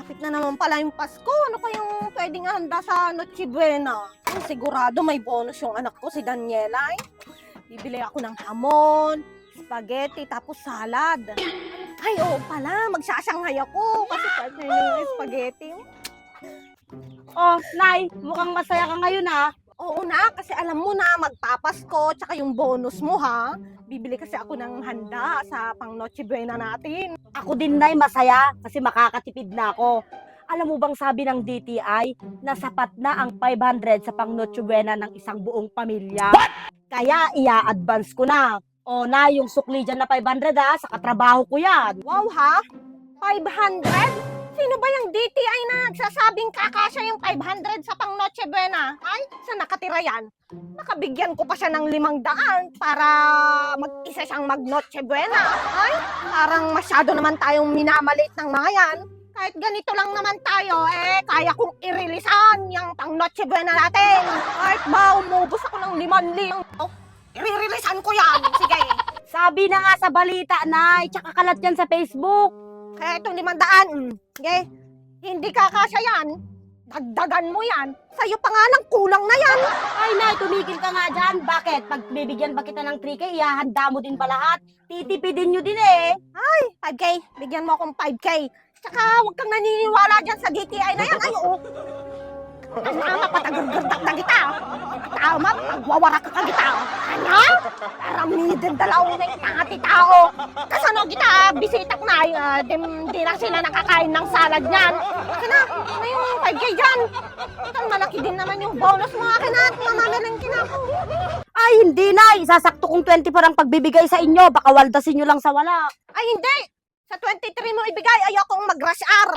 Malapit na naman pala yung Pasko. Ano kayang pwedeng handa sa Noche Buena? Sigurado may bonus yung anak ko, si Daniela. Bibili ako ng hamon, spaghetti, tapos salad. Ay, oo pala. Magsasanghay ako kasi partner niya yung spaghetti. Oh, Nay, mukhang masaya ka ngayon ha. Oo na, kasi alam mo na, magpapasko, tsaka yung bonus mo ha. Bibili kasi ako ng handa sa pang Noche Buena natin. Ako din, Nay, masaya kasi makakatipid na ako. Alam mo bang sabi ng DTI na sapat na ang 500 sa pang Noche Buena ng isang buong pamilya? Kaya ia-advance ko na. O na, yung sukli dyan na 500 ha, sa katrabaho ko yan. Wow ha? 500? Sino ba yung DTI na nagsasabing kakasya yung 500 sa pang Noche Buena? Ay, saan nakatira yan? Nakabigyan ko pa siya ng 500 para mag-isa siyang mag Noche Buena. Ay, parang masyado naman tayong minamalit ng mga yan. Kahit ganito lang naman tayo, kaya kong irilisan yung pang Noche Buena natin. Kahit ba umubos ako ng 5,000, iririlisan ko yan. Sige. Sabi na nga sa balita, Nay, tsaka kalat yan sa Facebook. Kaya itong 500, okay? Hindi kakasya yan. Dagdagan mo yan. Sa'yo pa nga lang kulang na yan. Ay, Nay, tumigil ka nga dyan. Bakit? Pag bibigyan ba kita ng 3K, ihahanda mo din ba lahat? Titipidin nyo din eh. 5K, bigyan mo akong 5K. Tsaka huwag kang naniniwala dyan sa DTI na yan. Ay, oo. Tama, patagagagdag na kita. Tama, pagwawara ka kita. Ano? Paramidin dalaw na yung tangati tao. Kasano kita, bisitak na. Di na sila nakakain ng salad niyan. Kina, ano yung 5K dyan? Itang malaki din naman yung bonus mo akin at mamamalang kinako. Ay, hindi, Nay. Sasakto kong 24 ang pagbibigay sa inyo. Baka waldasin nyo lang sa wala. Ay, hindi! Sa 23 mo ibigay, ayokong mag-rush hour.